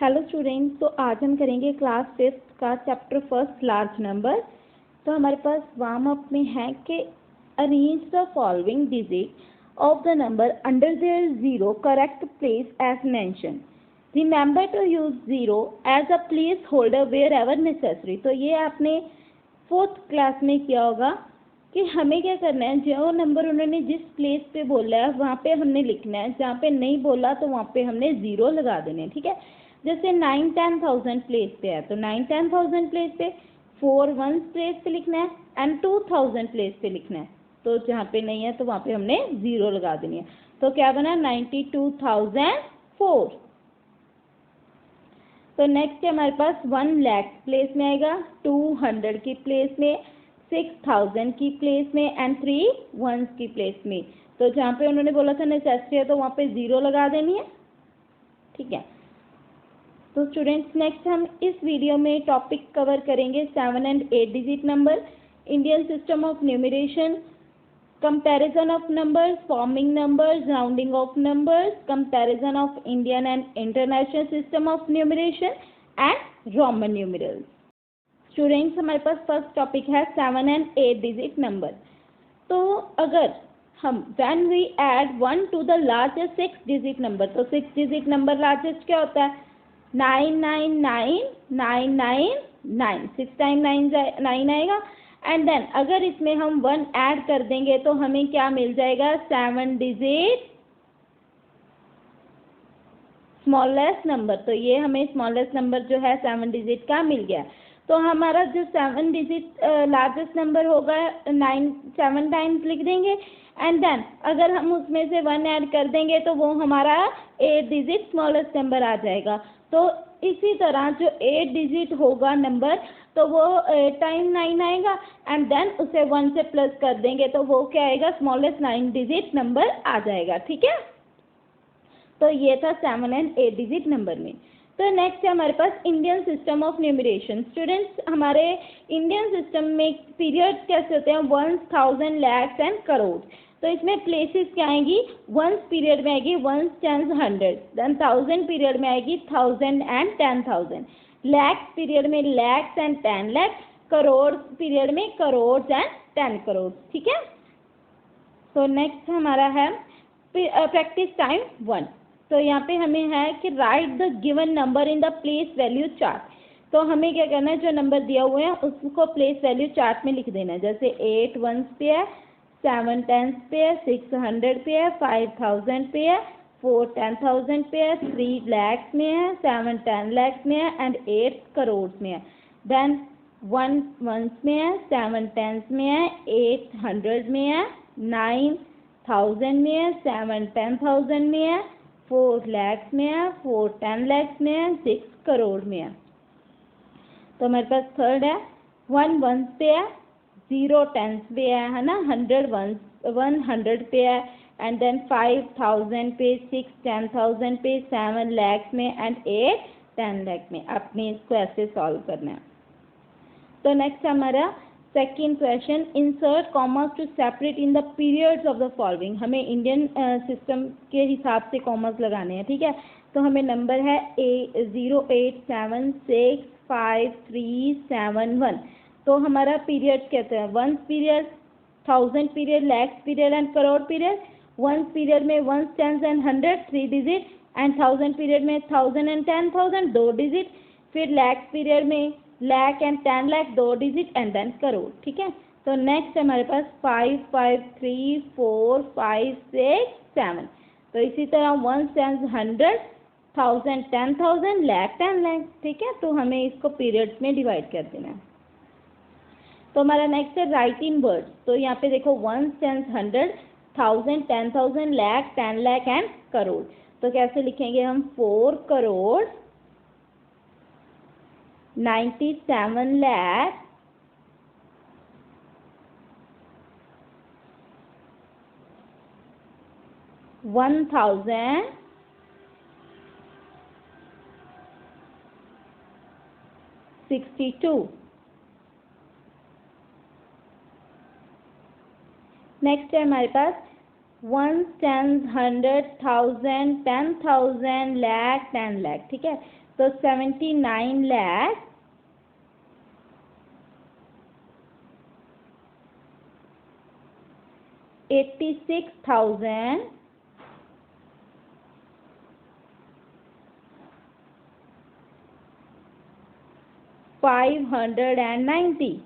Hello students, तो आज हम करेंगे क्लास 5th का चैप्टर फर्स्ट लार्ज नंबर। तो हमारे पास वार्म अप में है कि arrange the following digit of the number under their zero correct place as mention. Remember to use zero as a placeholder wherever necessary. तो ये आपने 4th class में किया होगा कि हमें क्या करना है, जो नंबर उन्होंने जिस प्लेस पे बोला है वहाँ पे हमने लिखना है, जहाँ पे नहीं बोला तो वहाँ पे हमने जीरो लगा देने, ठीक है। जैसे 9-10,000 प्लेस पे है तो 9-10,000 प्लेस पे 4 1 प्लेस पे लिखना है एंड 2,000 प्लेस पे लिखना है। तो जहाँ पे नहीं है तो वहाँ पे हमने जीरो लगा देनी है। तो क्या बना 92,004। तो नेक्स्ट है हमारे पास 1 लाख प्लेस में आएगा, 200 की प्लेस में, 6,000 की प्लेस में एंड 3 1s की प्लेस में। तो जहाँ पे उन्होंने बोला था नेसेसरी है तो वहाँ पे जीरो लगा देनी है, ठीक है। तो स्टूडेंट्स नेक्स्ट हम इस वीडियो में टॉपिक कवर करेंगे 7 and 8 digit number, Indian system of numeration, comparison of numbers, forming numbers, rounding off numbers, comparison of Indian and international system of numeration and Roman numerals. Students हमारे पास first topic है 7 and 8 digit number. तो अगर हम when we add 1 to the largest 6 digit number, तो 6 digit number largest क्या होता है 9999999, 6 time 9 आएगा। एंड देन अगर इसमें हम 1 ऐड कर देंगे तो हमें क्या मिल जाएगा 7 डिजिट स्मॉलेस्ट नंबर। तो ये हमें स्मॉलेस्ट नंबर जो है 7 डिजिट का मिल गया। तो हमारा जो 7 डिजिट लार्जेस्ट नंबर होगा 7 टाइम्स लिख देंगे एंड देन अगर हम उसमें से 1 ऐड कर देंगे तो वो हमारा 8 डिजिट स्मॉलेस्ट नंबर आ जाएगा। तो इसी तरह जो 8 डिजिट होगा नंबर तो वो 8 टाइम 9 आएगा एंड देन उसे 1 से प्लस कर देंगे तो वो क्या आएगा स्मॉलेस्ट 9 डिजिट नंबर आ जाएगा, ठीक है। तो ये था 7 एंड 8 डिजिट नंबर में। तो नेक्स्ट है हमारे पास Indian system of numeration. Students हमारे इंडियन सिस्टम में पीरियड्स कैसे होते हैं 1,000 lakhs एंड करोड़। तो इसमें प्लेसेस क्या आएंगी, 1 पीरियड में आएगी 1 10 100, देन 1000 पीरियड में आएगी 1000 एंड 10,000, लैक्स पीरियड में लैक्स एंड 10 लाख, करोड़ पीरियड में करोड़ एंड 10 करोड़, ठीक है। तो नेक्स्ट हमारा है प्रैक्टिस टाइम 1। तो यहाँ पे हमें है कि right the given number in the place value chart. तो हमें क्या करना है, जो नंबर दिया हुआ है उसको प्लेस वैल्यू चार्ट में लिख देना है। जैसे 8 1s पे है, 7 10s पे है, 6 100 पे है, 5,000 पे है, 4 10,000 पे है, 3 lakhs में है, 7 10 lakhs में है एंड 8 करोड़ में है। देन 1 1s में है, 7 10s में है, 8 100 में है, 9 1000 में है, 7 10,000 में है, 4 lakhs में है, 4 10 lakhs में है, 6 करोड़ में है। तो हमारे पास थर्ड है 1 1s पे है, 0 10s पे है ना, 100 100 पे है एंड देन 5,000 पे, 6 10,000 पे, 7 lakhs में एंड 8 10 लाख में। आपने इसको ऐसे सॉल्व करना है। तो नेक्स्ट हमारा second question, insert commas to separate in the periods of the following. हमें इंडियन सिस्टम के हिसाब से कॉमर्स लगाने हैं, ठीक है। तो हमें नंबर है 0876531। तो हमारा पीरियड कहते हैं 1 period, 1000 period, lakhs period and crore period. 1 period में 1 10 एंड 100 3 डिजिट एंड 1000 पीरियड में 1000 एंड 10,000 2 डिजिट, फिर लैक्स पीरियड में lakh and 10 lakh 2 digit and then crore, ठीक है। तो नेक्स्ट हमारे पास 5 5 3 4 5 6 7। तो इसी तरह 1 10 100 1000 10,000 लाख 10 लाख, ठीक है। तो हमें इसको पीरियड्स में डिवाइड कर देना है। तो हमारा नेक्स्ट है राइट इन वर्ड्स। तो यहाँ पे देखो 1 10 100 1000 10,000 लाख 10 लाख एंड करोड़। तो कैसे लिखेंगे हम 4 करोड़ 97 lakh 1,062। नेक्स्ट है हमारे पास 1 10 100 1000 10,000 lakh 10 lakh, ठीक है। तो 79 lakh 86,000 590।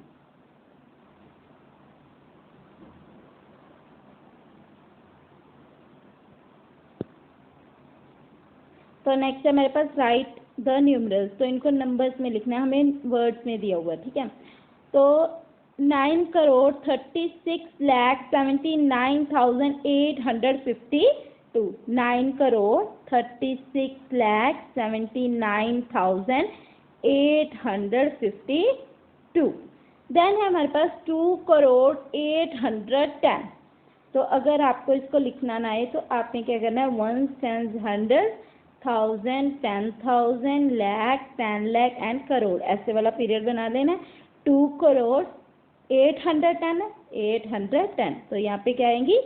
तो नेक्स्ट है मेरे पास राइट द न्यूमरल्स। तो इनको नंबर्स में लिखना है, हमें वर्ड्स में दिया हुआ है, ठीक है। तो 9,36,79,852, 9,36,79,852। देन है हमारे पास 2,08,10,000। तो अगर आपको इसको लिखना ना आए तो आपने क्या करना है, 1 10 100 1000 10,000 lakh 10 lakh एंड करोड़, ऐसे वाला पीरियड बना लेना। 2,08,10,000 है, 810। तो यहाँ पे क्या आएंगी,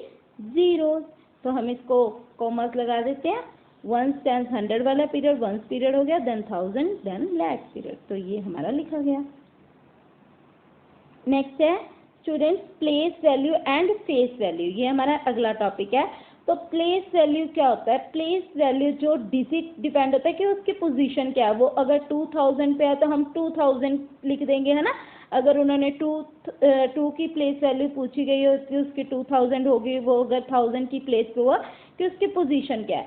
जीरो। तो हम इसको कॉमर्स लगा देते हैं। 1 10 100 वाला पीरियड वंस पीरियड हो गया, देन 1000 देन लैख पीरियड। तो ये हमारा लिखा गया। नेक्स्ट है students place value and face value, ये हमारा अगला टॉपिक है। तो प्लेस वैल्यू क्या होता है, प्लेस वैल्यू जो डिजिट डिपेंड होता है कि उसकी पोजीशन क्या है। वो अगर 2000 पे है तो हम 2000 लिख देंगे, है ना। अगर उन्होंने टू की प्लेस वैल्यू पूछी गई हो कि उसकी 2000 होगी, वो अगर 1000 की प्लेस पे हुआ कि उसकी पोजीशन क्या है।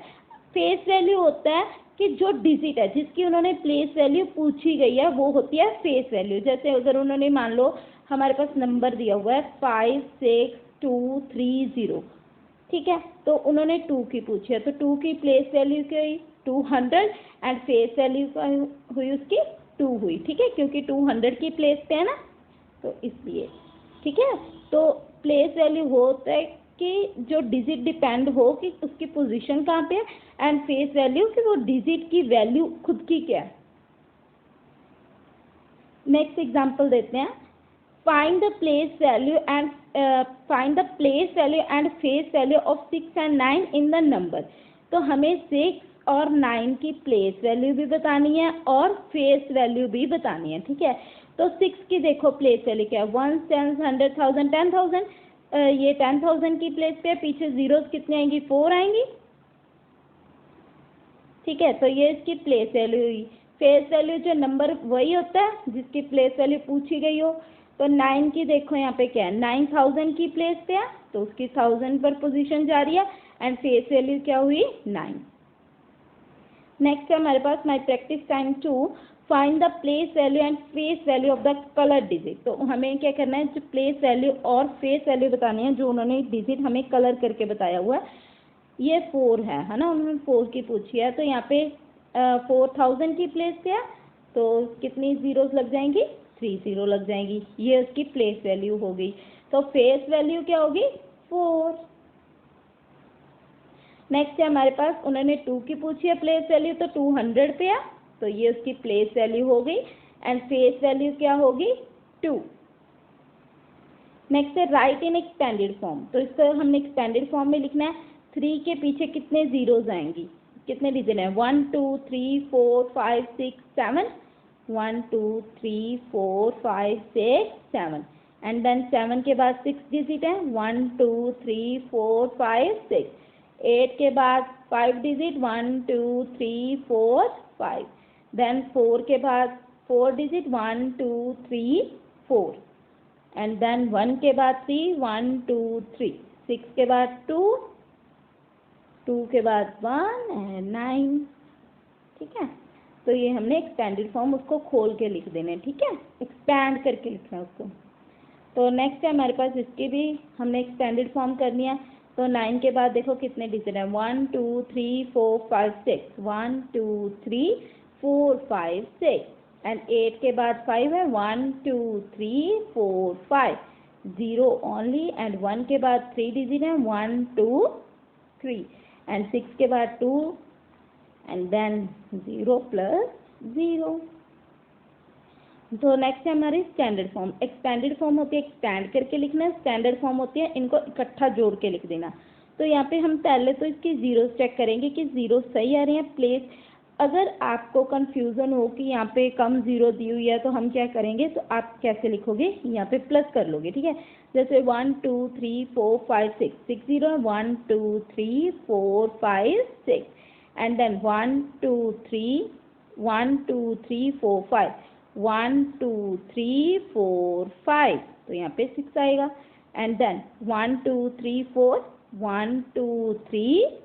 फेस वैल्यू होता है कि जो डिजिट है जिसकी उन्होंने प्लेस वैल्यू पूछी गई है वो होती है फेस वैल्यू। जैसे अगर उन्होंने मान लो हमारे पास नंबर दिया हुआ है 56230, ठीक है। तो उन्होंने 2 की पूछी है, तो 2 की प्लेस वैल्यू क्या हुई, 200 एंड फेस वैल्यू हुई उसकी 2 हुई, ठीक है, क्योंकि 200 की प्लेस पे है ना, तो इसलिए, ठीक है। तो प्लेस वैल्यू वो होता है कि जो डिजिट डिपेंड हो कि उसकी पोजीशन कहाँ पे है, एंड फेस वैल्यू कि वो डिजिट की वैल्यू खुद की क्या है। नेक्स्ट एग्जांपल देते हैं। find the place value and face value of 6 and 9 in the number। तो हमें 6 और 9 की प्लेस वैल्यू भी बतानी है और फेस वैल्यू भी बतानी है, ठीक है। तो 6 की देखो प्लेस वैल्यू क्या है, 1 10 100 1000 10,000, ये 10,000 की प्लेस पे, पीछे जीरोस कितने आएंगी, 4 आएंगी, ठीक है। तो ये इसकी प्लेस वैल्यू हुई। फेस वैल्यू जो नंबर वही होता है जिसकी प्लेस वैल्यू पूछी गई हो। तो 9 की देखो यहाँ पे क्या है, 9,000 की प्लेस पे है तो उसकी 1000 पर पोजीशन जा रही है एंड फेस वैल्यू क्या हुई, 9। नेक्स्ट है हमारे पास my practice time 2, find the place value and face value of the colour digit. तो हमें क्या करना है, जो प्लेस वैल्यू और फेस वैल्यू बतानी है, जो उन्होंने डिजिट हमें कलर करके बताया हुआ है। ये 4 है ना, उन्होंने 4 की पूछी है, तो यहाँ पे 4000 की प्लेस पे है तो कितनी जीरोस लग जाएंगी, 3 जीरो लग जाएंगी, ये उसकी प्लेस वैल्यू हो गई। तो फेस वैल्यू क्या होगी, 4। नेक्स्ट है हमारे पास, उन्होंने 2 की पूछी है प्लेस वैल्यू, तो 200 पे है तो ये उसकी प्लेस वैल्यू हो गई एंड फेस वैल्यू क्या होगी, 2। नेक्स्ट है राइट इन एक्सपेंडेड फॉर्म। तो इसको हमने एक्सपेंडेड फॉर्म में लिखना है। 3 के पीछे कितने जीरोज आएंगी, कितने डिजिट हैं, 1 2 3 4 5 6 7, 1 2 3 4 5 6 7 एंड देन 7 के बाद 6 डिजिट है, 1 2 3 4 5 6। 8 के बाद 5 डिजिट, 1 2 3 4 5। देन 4 के बाद 4 डिजिट, 1 2 3 4 एंड देन 1 के बाद 3 1 2 3। 6 के बाद 2, 2 के बाद 1 एंड 9, ठीक है। तो ये हमने एक्सपेंडेड फॉर्म उसको खोल के लिख देने, ठीक है, एक्सपैंड करके लिखना है उसको। तो नेक्स्ट है हमारे पास, इसकी भी हमने एक्सपेंडेड फॉर्म करनी है। तो 9 के बाद देखो कितने डिजिट हैं, 1 2 3 4 5 6, 1 2 3 4 5 6 एंड 8 के बाद 5 है, 1 2 3 4 5, 0 ओनली एंड 1 के बाद 3 डिजिट है, 1 2 3 एंड 6 के बाद 2 एंड देन 0 प्लस 0। तो नेक्स्ट है हमारी स्टैंडर्ड फॉर्म। एक्सपेंडेड फॉर्म होती है एक्सपैंड करके लिखना, स्टैंडर्ड फॉर्म होती है इनको इकट्ठा जोड़ के लिख देना। तो यहाँ पे हम पहले तो इसके ज़ीरो चेक करेंगे कि ज़ीरो सही आ रहे हैं प्लेस। अगर आपको कंफ्यूजन हो कि यहाँ पे कम ज़ीरो दी हुई है तो हम क्या करेंगे, तो आप कैसे लिखोगे, यहाँ पे प्लस कर लोगे, ठीक है। जैसे 1 2 3 4 5 6, 6 ज़ीरो 1 2 3 4 5 6 एंड देन 1 2 3 1 2 3 4 5 1 2 3 4 5, तो यहाँ पे 6 आएगा। एंड देन 1 2 3 4 1 2 3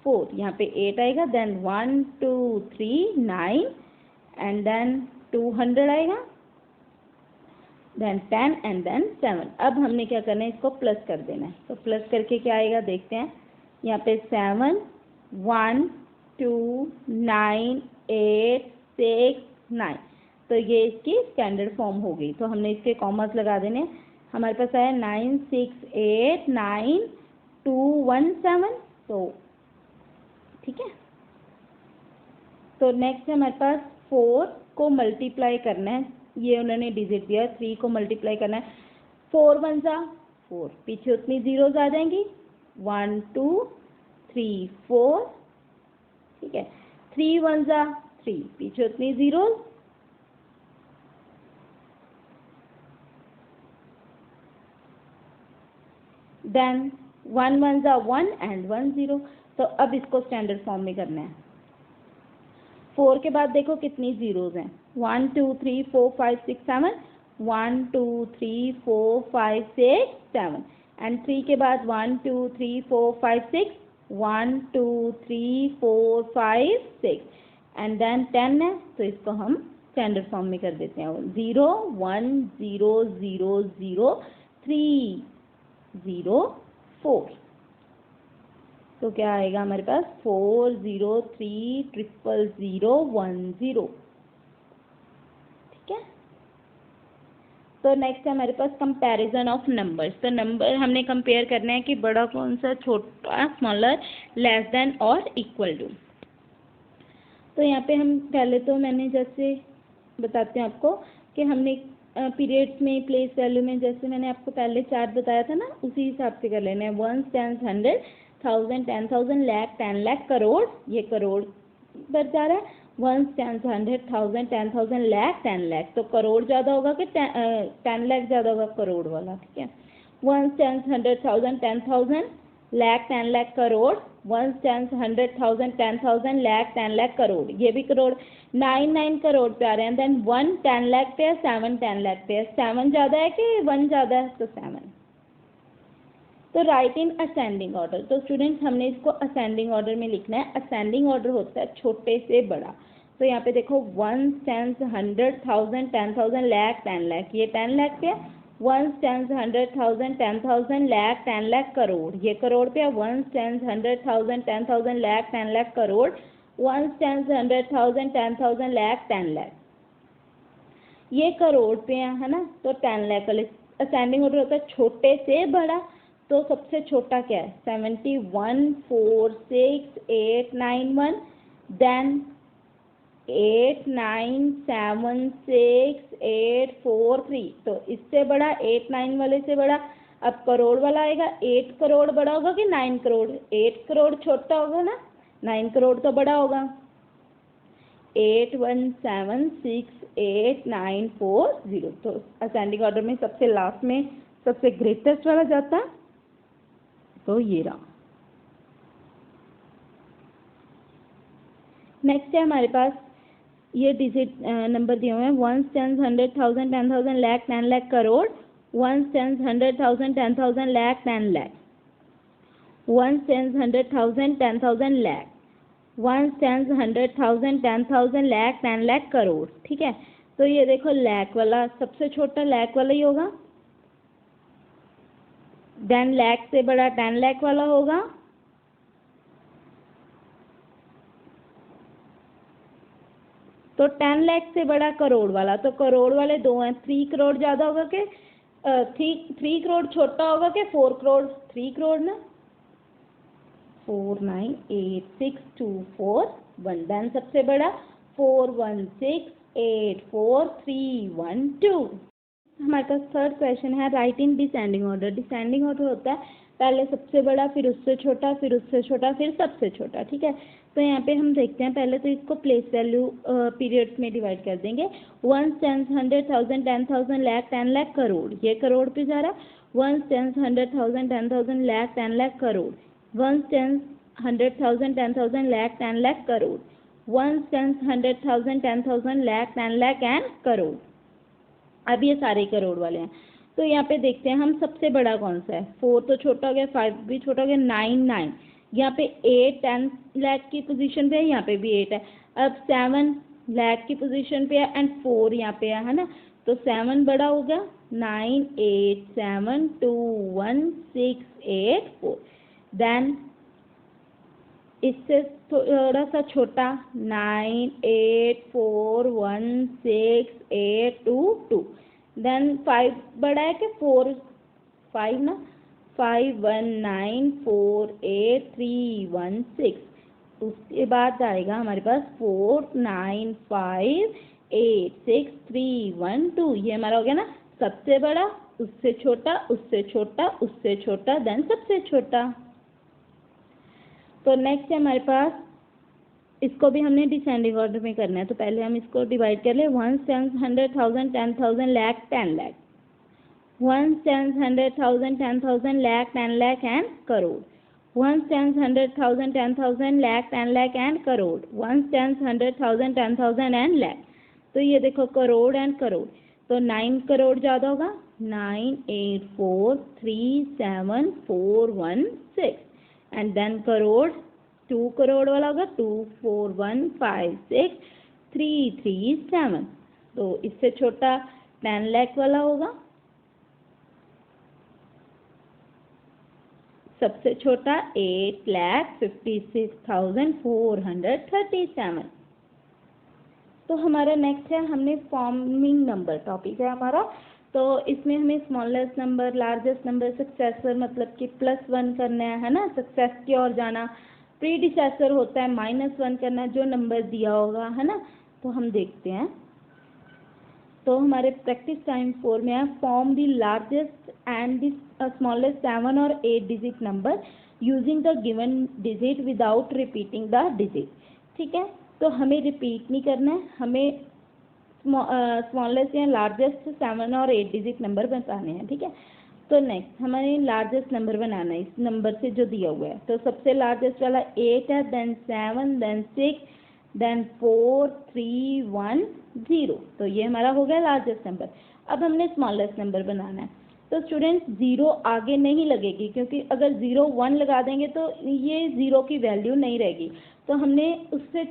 4, यहाँ पे 8 आएगा। देन 1 2 3 9 एंड देन 200 आएगा। Then 10 and then 7। अब हमने क्या करना है, इसको प्लस कर देना है। तो प्लस करके क्या आएगा देखते हैं। यहाँ पे 7 1 2 9 8 6 9, तो ये इसकी स्टैंडर्ड फॉर्म हो गई। तो हमने इसके कॉमर्स लगा देने। हमारे पास आया 9 6 8 9 2 1 7, तो ठीक है। तो नेक्स्ट है हमारे पास 4 को मल्टीप्लाई करना है। ये उन्होंने डिजिट दिया, 3 को मल्टीप्लाई करना है। 4 1 जा 4, पीछे उतनी जीरोज आ जाएंगी। 1 2 3 4, ठीक है। 3 1 जा 3, पीछे उतनी जीरोज। देन 1 1 जा 1 एंड 1 0। तो अब इसको स्टैंडर्ड फॉर्म में करना है। 4 के बाद देखो कितनी जीरोज हैं, 1 2 3 4 5 6 7, 1 2 3 4 5 6 7 एंड 3 के बाद 1 2 3 4 5 6 1 2 3 4 5 6 एंड देन 10 है, तो इसको हम स्टैंडर्ड फॉर्म में कर देते हैं। 0 1 0 0 0 3 0 4, तो क्या आएगा हमारे पास 4 0 3 0 0 1 0, ठीक है। तो नेक्स्ट है हमारे पास कंपैरिजन ऑफ नंबर्स। तो नंबर हमने कंपेयर करना है कि बड़ा कौन सा, छोटा, स्मॉलर, लेस देन और इक्वल टू। तो यहाँ पे हम पहले तो मैंने जैसे बताते हैं आपको कि हमने पीरियड्स में, प्लेस वैल्यू में, जैसे मैंने आपको पहले चार्ट बताया था ना, उसी हिसाब से कर लेना है। 1 10 100 1000 10,000 लाख 10 लाख करोड़, ये करोड़ बढ़ जा रहा है। 1 10 100 1000 10,000 लाख 10 लाख, तो करोड़ ज़्यादा होगा कि 10 लाख ज़्यादा होगा, करोड़ वाला, ठीक है। 1 10 100 1000 10,000 लाख 10 लाख करोड़, 1 10 100 1000 10,000 लाख 10 लाख करोड़, ये भी करोड़। 9 9 करोड़ पे आ रहे हैं। देन 1 10 लाख पे है, 7 10 लाख पे है। 7 ज़्यादा है कि 1 ज़्यादा है, तो 7। तो राइट इन असेंडिंग ऑर्डर। तो स्टूडेंट्स हमने इसको असेंडिंग ऑर्डर में लिखना है। असेंडिंग ऑर्डर होता है छोटे से बड़ा। तो यहाँ पे देखो 1 10 100 1000 10,000 लाख 10 लाख, ये 10 लाख पे है। 1 10 100 1000 10,000 लाख 10 लाख करोड़, ये करोड़ पे है। 1 10 100 1000 10,000 लाख 10 लाख करोड़, 1 10 100 1000 10,000 लाख 10 लाख, ये करोड़ पे है ना। तो 10 लाख वाले असेंडिंग ऑर्डर होता है छोटे से बड़ा। तो सबसे छोटा क्या है, 71 4 6 8 9 1, देन 8 9 7 6 8 4 3, तो इससे बड़ा 8 9 वाले से बड़ा। अब करोड़ वाला आएगा, 8 करोड़ बड़ा होगा कि 9 करोड़, 8 करोड़ छोटा होगा ना, 9 करोड़ तो बड़ा होगा। 8 1 7 6 8 9 4 0, तो असेंडिंग ऑर्डर में सबसे लास्ट में सबसे ग्रेटेस्ट वाला जाता है, तो ये रहा। नेक्स्ट है हमारे पास ये डिजिट नंबर दिए हुए हैं। 1 10 100 1000 10,000 लाख 10 लाख करोड़, 1 10 100 1000 10,000 लाख 10 लाख, 1 10 100 1000 10,000 लाख, 1 10 100 1000 10,000 लाख 10 लाख करोड़, ठीक है। तो ये देखो लाख वाला सबसे छोटा लाख वाला ही होगा। देन लाख से बड़ा 10 लाख वाला होगा। तो 10 लाख से बड़ा करोड़ वाला, तो करोड़ वाले दो हैं। 3 करोड़ ज़्यादा होगा कि 3 करोड़ छोटा होगा कि 4 करोड़, 3 करोड़ ना। 4 9 8 6 2 4 1, देन सबसे बड़ा 4 1 6 8 4 3 1 2। हमारे पास थर्ड क्वेश्चन है, right in descending order. Descending order होता है पहले सबसे बड़ा, फिर उससे छोटा, फिर उससे छोटा, फिर सबसे छोटा, ठीक है। तो यहाँ पे हम देखते हैं, पहले तो इसको प्लेस वैल्यू पीरियड्स में डिवाइड कर देंगे। 1, 10, 100,000, 10,000, लाख, 10 लाख, करोड़, ये करोड़ पे जा रहा है। 1, 10, 100,000, 10,000, लाख, 10 लाख, करोड़। 1, 10, 100,000, 10,000, लाख, 10 लाख, करोड़। 1, 10, 100,000, 10,000, लाख, 10 लाख एंड करोड़। अब ये सारे करोड़ वाले हैं। तो यहाँ पे देखते हैं हम सबसे बड़ा कौन सा है। 4 तो छोटा हो गया, 5 भी छोटा हो गया, 9, 9। यहाँ पे 8 10 लाख की पोजीशन पे है, यहाँ पे भी 8 है। अब 7 लाख की पोजीशन पे है एंड 4 यहाँ पे है ना। तो 7 बड़ा हो गया, 9, 8, 7, 2, 1, 6, 8, 4। देन इससे थोड़ा सा छोटा, 9, 8, 4, 1, 6, 8, 2, 2। देन 5 बड़ा है कि 4, 5 ना, 5, 1, 9, 4, 8, 3, 1, 6। उसके बाद आएगा हमारे पास 4, 9, 5, 8, 6, 3, 1, 2। ये हमारा हो गया ना सबसे बड़ा, उससे छोटा, उससे छोटा, उससे छोटा, देन सबसे छोटा। तो नेक्स्ट है हमारे पास, इसको भी हमने डिसेंडिंग ऑर्डर में करना है। तो पहले हम इसको डिवाइड कर ले। 1, 10, 100,000, 10,000, lakh, 10 lakh. 1, 10, 100,000, 10,000, lakh, 10 lakh and crore. 1, 10, 100,000, 10,000, lakh, 10 lakh and crore. 1, 10, 100,000, 10,000 and lakh. तो ये देखो करोड़ एंड करोड़। तो 9 करोड़ ज़्यादा होगा, 9, 8, 4, 3, 7, 4, 1, 6 एंड देन करोड़ 2 करोड़ वाला होगा, 2, 4, 1, 5, 6, 3, 3, 7। तो इससे छोटा 10 लाख वाला होगा, सबसे छोटा 8,56,437। तो हमारा नेक्स्ट है, हमने फॉर्मिंग नंबर टॉपिक है हमारा। तो इसमें हमें smallest number, largest number, successor मतलब कि +1 करना है ना, सक्सेस की ओर जाना। प्रीडिसेसर होता है -1 करना, जो नंबर दिया होगा है ना। तो हम देखते हैं, तो हमारे प्रैक्टिस टाइम 4 में है, form the largest and the smallest 7 और 8 digit number using the given digit without repeating the digit. ठीक है, तो हमें रिपीट नहीं करना है, हमें स्मॉलेस्ट या लार्जेस्ट 7 और 8 डिजिट नंबर बताने हैं। ठीक है, तो नेक्स्ट हमारे लार्जेस्ट नंबर बनाना है इस नंबर से जो दिया हुआ है। तो सबसे लार्जेस्ट वाला 8 है, देन 7, देन 6, देन 4, 3, 1, 0। तो ये हमारा हो गया लार्जेस्ट नंबर। अब हमने स्मॉलेस्ट नंबर बनाना है। तो स्टूडेंट्स 0 आगे नहीं लगेगी, क्योंकि अगर 0 1 लगा देंगे तो ये 0 की वैल्यू नहीं रहेगी। तो हमने उससे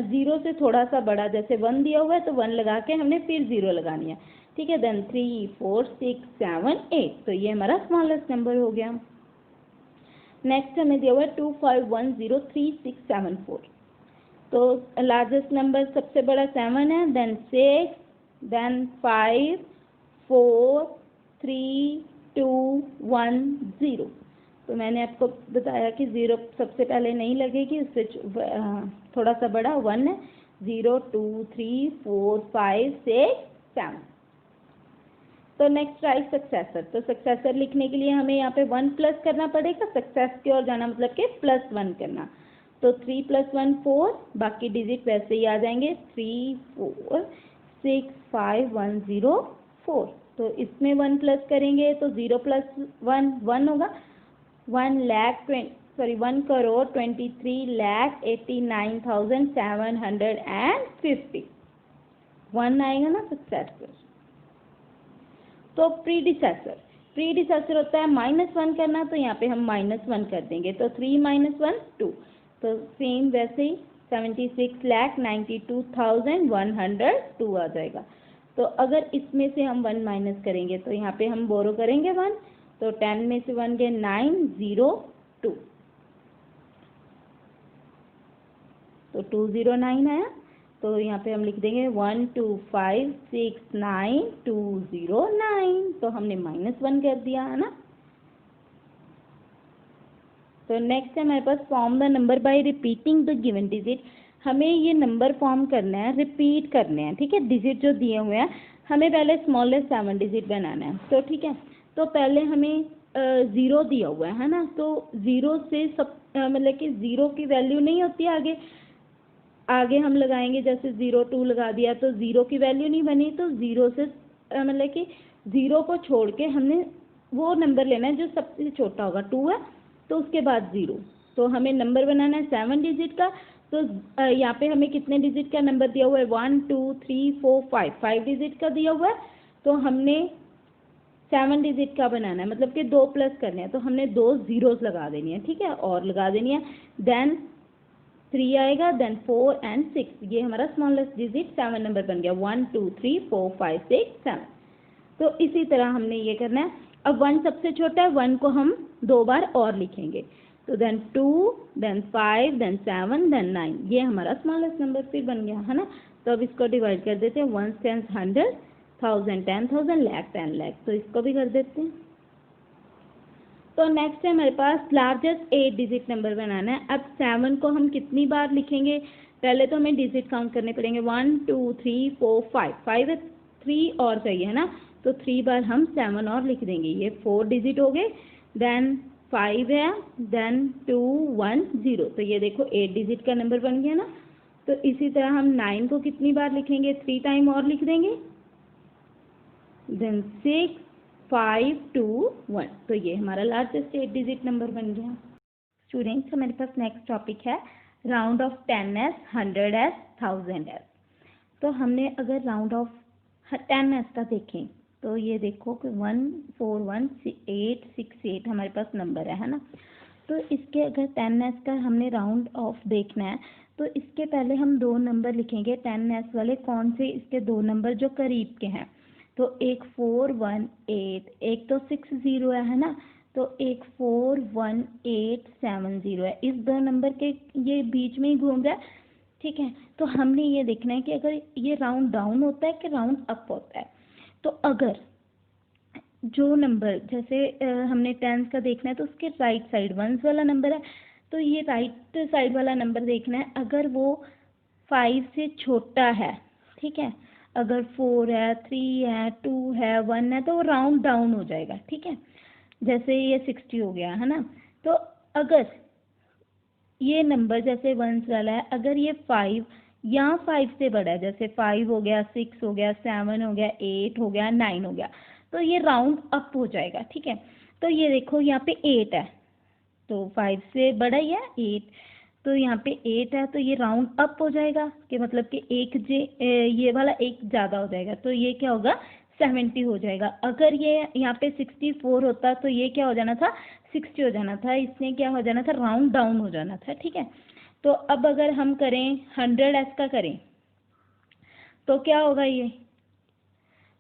0 से थोड़ा सा बड़ा, जैसे 1 दिया हुआ है तो 1 लगा के हमने फिर 0 लगानी है। ठीक है, देन 3, 4, 6, 7, 8। तो ये हमारा स्मॉलेस्ट नंबर हो गया। नेक्स्ट हमें दिया हुआ है 2, 5, 1, 0, 3, 6, 7, 4। तो लार्जेस्ट नंबर सबसे बड़ा 7 है, देन 6, देन 5, 4, 3, 2, 1, 0। तो मैंने आपको बताया कि 0 सबसे पहले नहीं लगेगी, उससे थोड़ा सा बड़ा 1 है। 0, 2, 3, 4, 5, 6, 7। तो नेक्स्ट राइट सक्सेसर। तो सक्सेसर लिखने के लिए हमें यहाँ पे 1 प्लस करना पड़ेगा, सक्सेस की ओर जाना मतलब कि +1 करना। तो 3 + 1 4, बाकी डिजिट वैसे ही आ जाएंगे, 3, 4, 6, 5, 1, 0, 4। तो इसमें 1 प्लस करेंगे तो 0 + 1 1 होगा। 1 करोड़ 23,89,750। 1 आएगा ना सक्सेसर। तो प्रीडिसेसर होता है -1 करना, तो यहाँ पे हम -1 कर देंगे। तो 3 - 1 2। तो सेम वैसे ही 76,92,102 आ जाएगा। तो अगर इसमें से हम 1 माइनस करेंगे तो यहाँ पे हम बोरो करेंगे 1, तो 10 में से 1 गए 9, 0, 2। तो 209 आया। तो यहाँ पे हम लिख देंगे 12569,209। तो हमने -1 कर दिया है ना। तो नेक्स्ट है हमारे पास form the number by repeating the given digit. हमें ये नंबर फॉर्म करना है, रिपीट करने हैं। ठीक है, डिजिट जो दिए हुए हैं, हमें पहले स्मॉलेस्ट 7 डिजिट बनाना है। तो ठीक है, तो पहले हमें ज़ीरो दिया हुआ है ना, तो ज़ीरो से सब मतलब कि ज़ीरो की वैल्यू नहीं होती आगे, आगे हम लगाएंगे जैसे 02 लगा दिया तो ज़ीरो की वैल्यू नहीं बनी, तो ज़ीरो से मतलब कि ज़ीरो को छोड़ के हमने वो नंबर लेना है जो सबसे छोटा होगा, 2 है तो उसके बाद 0, तो हमें नंबर बनाना है 7 डिजिट का। तो यहाँ पे हमें कितने डिजिट का नंबर दिया हुआ है, 1 2 3 4 5 डिजिट का दिया हुआ है, तो हमने 7 डिजिट का बनाना है, मतलब कि 2 प्लस करने हैं, तो हमने 2 ज़ीरोज़ लगा देनी है, ठीक है, और लगा देनी है, देन 3 आएगा, देन 4 एंड 6, ये हमारा स्मॉलेस्ट डिजिट 7 नंबर बन गया, 1 2 3 4 5 6 7। तो इसी तरह हमने ये करना है। अब 1 सबसे छोटा है, 1 को हम 2 बार और लिखेंगे, तो देन 2 देन 5 देन 7 देन 9, ये हमारा स्मॉलेस्ट नंबर फिर बन गया है ना। तो अब इसको डिवाइड कर देते हैं, 1 10 100 1000 10,000 लाख 10 लाख, तो इसको भी कर देते हैं। तो नेक्स्ट है हमारे पास लार्जेस्ट 8 डिजिट नंबर बनाना है। अब 7 को हम कितनी बार लिखेंगे, पहले तो हमें डिजिट काउंट करने पड़ेंगे, 1 2 3 4 5 है, 3 और चाहिए है ना, तो 3 बार हम 7 और लिख देंगे, ये 4 डिजिट हो गए, देन 5 है, देन 2 1 0, तो ये देखो 8 डिजिट का नंबर बन गया ना। तो इसी तरह हम 9 को कितनी बार लिखेंगे, 3 टाइम और लिख देंगे, देन 6 5 2 1, तो ये हमारा लार्जेस्ट 8 डिजिट नंबर बन गया। स्टूडेंट्स, हमारे पास नेक्स्ट टॉपिक है round of 10s 100s 1000s। तो हमने अगर राउंड ऑफ 10s का देखें तो ये देखो कि 1416868 हमारे पास नंबर है ना। तो इसके अगर 10s का हमने राउंड ऑफ देखना है तो इसके पहले हम 2 नंबर लिखेंगे 10s वाले, कौन से, इसके 2 नंबर जो करीब के हैं, तो एक 418, एक तो 60 है ना, तो एक 41870 है, इस 2 नंबर के ये बीच में ही घूम रहा है, ठीक है। तो हमने ये देखना है कि अगर ये राउंड डाउन होता है कि राउंड अप होता है। तो अगर जो नंबर जैसे हमने टेंस का देखना है तो उसके राइट साइड वंस वाला नंबर है, तो ये राइट साइड वाला नंबर देखना है, अगर वो 5 से छोटा है, ठीक है, अगर 4 है 3 है 2 है 1 है तो वो राउंड डाउन हो जाएगा, ठीक है, जैसे ये 60 हो गया है ना। तो अगर ये नंबर जैसे वंस वाला है, अगर ये 5 या 5 से बड़ा है, जैसे 5 हो गया 6 हो गया 7 हो गया 8 हो गया 9 हो गया, तो ये राउंड अप हो जाएगा, ठीक है। तो ये देखो यहाँ पे 8 है, तो 5 से बड़ा ही है 8, तो यहाँ पे 8 है, तो ये राउंड अप हो जाएगा कि मतलब कि ये वाला एक ज़्यादा हो जाएगा, तो ये क्या होगा 70 हो जाएगा। अगर ये यहाँ पे 64 होता तो ये क्या हो जाना था 60 हो जाना था, इसमें क्या हो जाना था राउंड डाउन हो जाना था, ठीक है। तो अब अगर हम करें 100s का करें तो क्या होगा, ये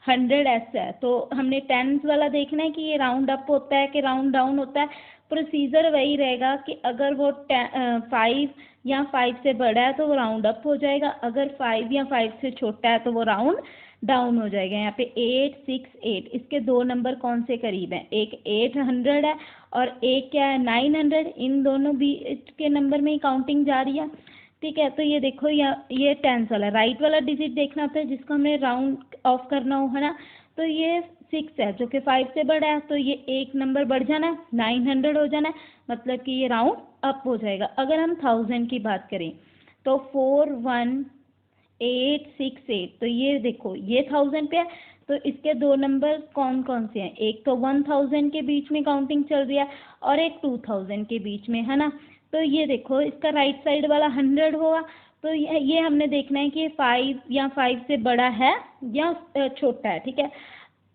100s है, तो हमने 10s वाला देखना है कि ये राउंड अप होता है कि राउंड डाउन होता है। प्रोसीजर वही रहेगा कि अगर वो 5 या 5 से बड़ा है तो वो राउंड अप हो जाएगा, अगर 5 या 5 से छोटा है तो वो राउंड डाउन हो जाएगा। यहाँ पे 8 6 8, इसके 2 नंबर कौन से करीब हैं, एक 800 है और एक क्या है 900, इन दोनों भी के नंबर में ही काउंटिंग जा रही है, ठीक है। तो ये देखो ये 10s वाला राइट वाला डिजिट देखना होता है जिसको हमने राउंड ऑफ करना हो, है ना। तो ये 6 है जो कि 5 से बड़ा है, तो ये एक नंबर बढ़ जाना है 900 हो जाना है, मतलब कि ये राउंड अप हो जाएगा। अगर हम 1000 की बात करें तो 41868, तो ये देखो ये 1000 पे है, तो इसके 2 नंबर कौन कौन से हैं, एक तो 1000 के बीच में काउंटिंग चल रही है और एक 2000 के बीच में, है ना। तो ये देखो इसका राइट साइड वाला 100 होगा, तो ये हमने देखना है कि 5 या 5 से बड़ा है या छोटा है, ठीक है।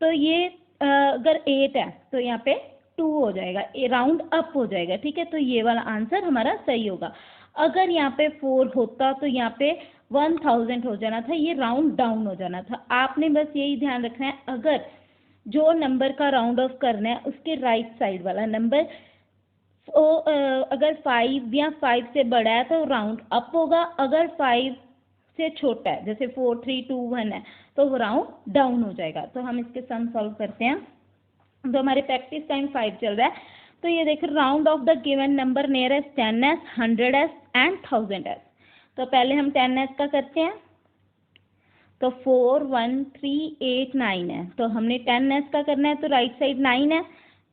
तो ये अगर 8 है तो यहाँ पे 2 हो जाएगा, ये राउंड अप हो जाएगा, ठीक है। तो ये वाला आंसर हमारा सही होगा। अगर यहाँ पे 4 होता तो यहाँ पे 1000 हो जाना था, ये राउंड डाउन हो जाना था। आपने बस यही ध्यान रखना है, अगर जो नंबर का राउंड ऑफ करना है उसके राइट साइड वाला नंबर अगर 5 या 5 से बड़ा है तो राउंड अप होगा, अगर 5 से छोटा है जैसे 4 3 2 1 है तो वो राउंड डाउन हो जाएगा। तो हम इसके सम सॉल्व करते हैं। तो हमारे प्रैक्टिस टाइम 5 चल रहा है, तो ये देखो round of the given number nearest 10s 100s and 1000s। तो पहले हम 10s का करते हैं, तो 4 1 3 8 9 है, तो हमने 10s का करना है तो राइट साइड 9 है,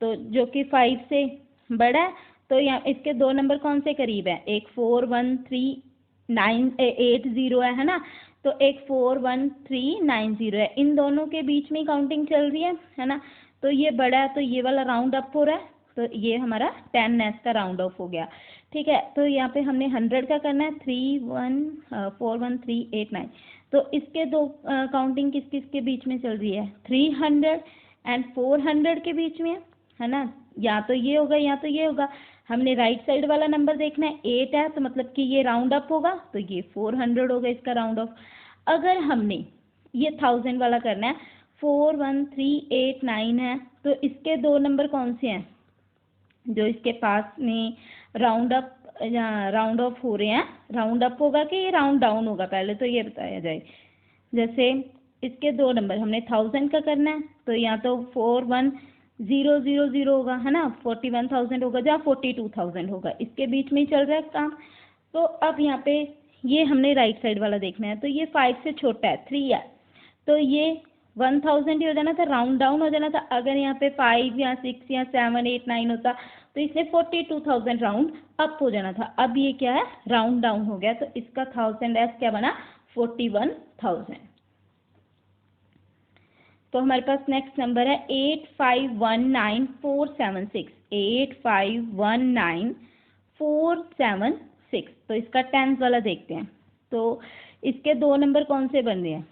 तो जो कि 5 से बड़ा है। तो यहाँ इसके दो नंबर कौन से करीब है, एक 41380 है ना, तो एक 41390 है, इन दोनों के बीच में काउंटिंग चल रही है ना। तो ये बड़ा है तो ये वाला राउंड अप हो रहा है, तो ये हमारा 10s का राउंड ऑफ हो गया। ठीक है, तो यहाँ पे हमने 100 का करना है, 41389। तो इसके दो काउंटिंग किस किस के बीच में चल रही है, 300 एंड 400 के बीच में है ना। या तो ये होगा या तो ये होगा। हमने राइट साइड वाला नंबर देखना है, 8 है तो मतलब कि ये राउंड अप होगा, तो ये 400 होगा इसका राउंड ऑफ। अगर हमने ये 1000 वाला करना है, 41389 है, तो इसके दो नंबर कौन से हैं जो इसके पास में राउंड ऑफ हो रहे हैं। राउंड अप होगा कि ये राउंड डाउन होगा, पहले तो ये बताया जाए। जैसे इसके दो नंबर हमने 1000 का करना है, तो या तो 41000 होगा है ना, 41,000 होगा या 42,000 होगा, इसके बीच में ही चल रहा है काम। तो अब यहाँ पे ये हमने राइट साइड वाला देखना है, तो ये 5 से छोटा है, 3 है, तो ये 1000 ही हो जाना था, राउंड डाउन हो जाना था। अगर यहाँ पे 5 या 6 या 7 8 9 होता तो इसने 42,000 राउंड अप हो जाना था। अब ये क्या है, राउंड डाउन हो गया, तो इसका 1000s क्या बना, 41,000। तो हमारे पास नेक्स्ट नंबर है 8519476, 8519476। तो इसका 10s वाला देखते हैं। तो इसके दो नंबर कौन से बन रहे हैं,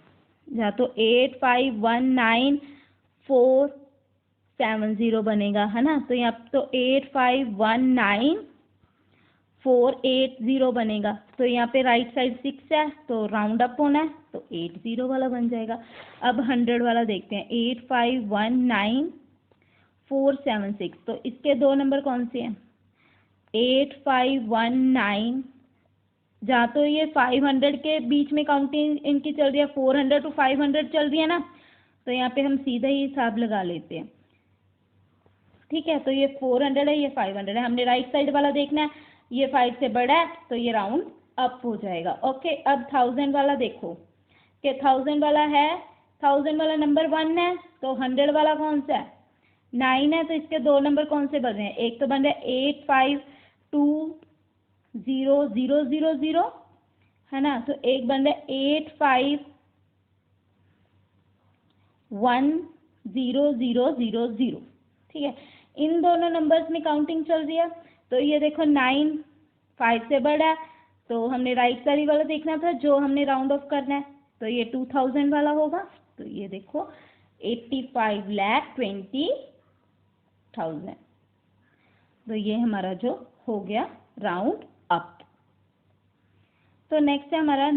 या तो 8519470 बनेगा है ना, तो यहाँ तो 8519480 बनेगा। तो यहाँ पे राइट साइड 6 है तो राउंड अप होना है, तो 80 वाला बन जाएगा। अब 100 वाला देखते हैं, 8519476। तो इसके दो नंबर कौन से हैं, 8519, जहाँ तो ये 500 के बीच में काउंटिंग इनकी चल रही है, 400 to 500 चल रही है ना, तो यहाँ पे हम सीधा ही हिसाब लगा लेते हैं। ठीक है, तो ये 400 है, ये 500 है, हमने राइट साइड वाला देखना है, ये 5 से बड़ा है तो ये राउंड अप हो जाएगा। ओके, अब 1000 वाला देखो कि 1000 वाला है, 1000 वाला नंबर 1 है, तो 100 वाला कौन सा है, 9 है, तो इसके दो नंबर कौन से बन रहे हैं, एक तो बन रहा है 852000 है ना, तो एक बन रहा है 851000। ठीक है, इन दोनों नंबर्स में काउंटिंग चल रही है। तो ये देखो 9 5 से बड़ा है, तो हमने राइट साइड वाला देखना था जो हमने राउंड ऑफ करना है, तो ये 2000 वाला होगा। तो ये देखो 85,20,000, तो ये हमारा जो हो गया राउंड अप। तो नेक्स्ट है हमारा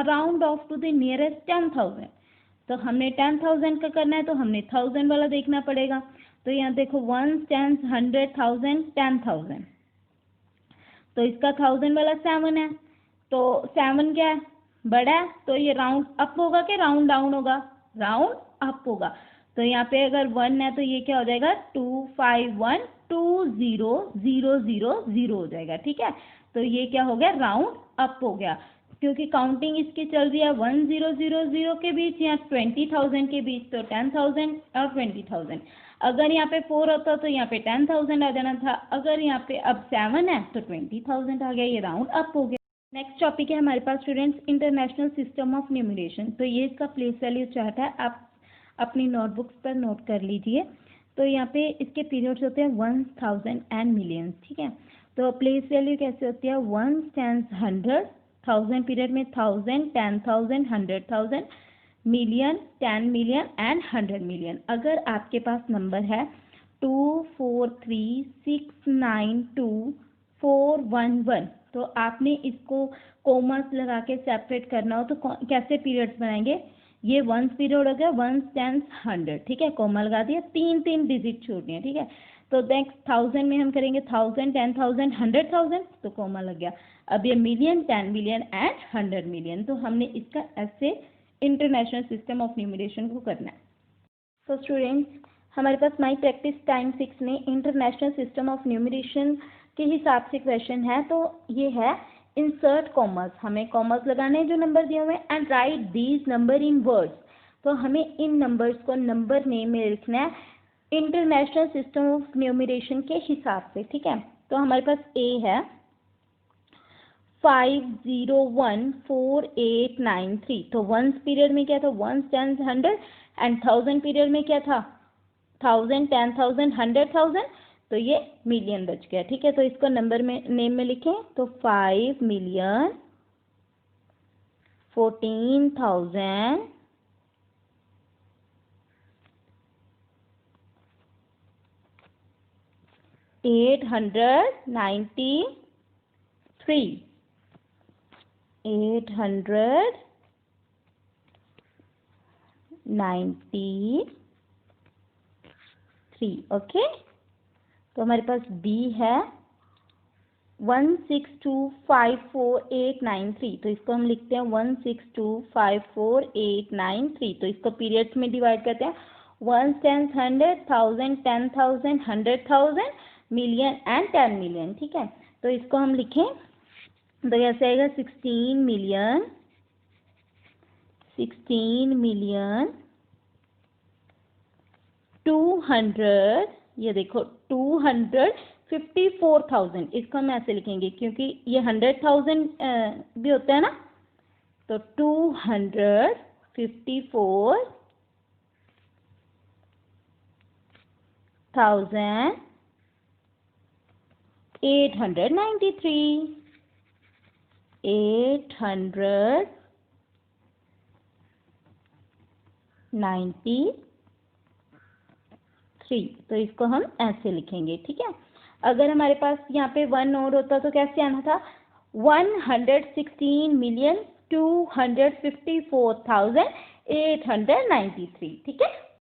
round off to the nearest 10,000। तो हमने 10,000 का करना है, तो हमने 1000 वाला देखना पड़ेगा। तो यहाँ देखो 1 10 100,000 10,000, तो इसका 1000 वाला 7 है, तो 7 क्या है, बड़ा है, तो ये राउंड अप होगा कि राउंड डाउन होगा, राउंड अप होगा। तो यहाँ पे अगर 1 है तो ये क्या हो जाएगा, 2512000 हो जाएगा। ठीक है, तो ये क्या हो गया, राउंड अप हो गया, क्योंकि काउंटिंग इसकी चल रही है 1000 के बीच या 20,000 के बीच, तो 10,000 और 20,000। अगर यहाँ पे 4 होता तो यहाँ पे 10,000 आ जाना था, अगर यहाँ पे अब 7 है तो 20,000 आ गया, ये राउंड अप हो गया। नेक्स्ट टॉपिक है हमारे पास students, international system of numeration. तो ये इसका प्लेस वैल्यू चार्ट है, आप अपनी नोटबुक्स पर नोट कर लीजिए। तो यहाँ पे इसके पीरियड्स होते हैं 1000 एंड मिलियंस। ठीक है, तो प्लेस वैल्यू कैसे होती है, 1 10 100, 1000 पीरियड में 1000 10,000 100,000, मिलियन 10 मिलियन एंड 100 मिलियन। अगर आपके पास नंबर है 243692411, तो आपने इसको कोमास लगा के सेपरेट करना हो तो कैसे पीरियड्स बनाएंगे, ये 1 पीरियड हो गया 1 10 100, ठीक है, कोमा लगा दिया, 3 डिजिट छोड़नी है। ठीक है, तो नेक्स्ट 1000 में हम करेंगे 1000 10,000 100,000, तो कोमा लग गया। अब ये मिलियन 10 मिलियन एंड 100 मिलियन, तो हमने इसका ऐसे इंटरनेशनल सिस्टम ऑफ न्यूमरेशन को करना है। तो स्टूडेंट्स, हमारे पास माई प्रैक्टिस टाइम 6 में इंटरनेशनल सिस्टम ऑफ न्यूमरेशन के हिसाब से क्वेश्चन है। तो ये है इंसर्ट कॉमर्स, हमें कॉमर्स लगाने हैं जो नंबर दिए हुए हैं, and right these number in words. तो हमें इन नंबर्स को नंबर नेम में लिखना है इंटरनेशनल सिस्टम ऑफ न्यूमरेशन के हिसाब से, ठीक है। तो हमारे पास ए है 5014,893। तो वंस पीरियड में क्या था, वंस, टेंस, 100, एंड 1000 पीरियड में क्या था, 1000, 10,000, 100,000। तो ये मिलियन बच गया, ठीक है। तो इसको नंबर में नेम में लिखें तो 5,14,893 893। ओके। तो हमारे पास बी है 16254,893। तो इसको हम लिखते हैं 16254,893। तो इसको पीरियड्स में डिवाइड करते हैं, ones, tens, 100, 1000, 10,000, 100,000, million and 10 million, ठीक है। तो इसको हम लिखें तो कैसे आएगा, 16,200,000, ये देखो 254,000। इसको हम ऐसे लिखेंगे क्योंकि ये 100,000 भी होता है ना। तो 254,893 893। तो इसको हम ऐसे लिखेंगे, ठीक है। अगर हमारे पास यहाँ पे 1 और होता तो कैसे आना था, 116,254,893, ठीक है।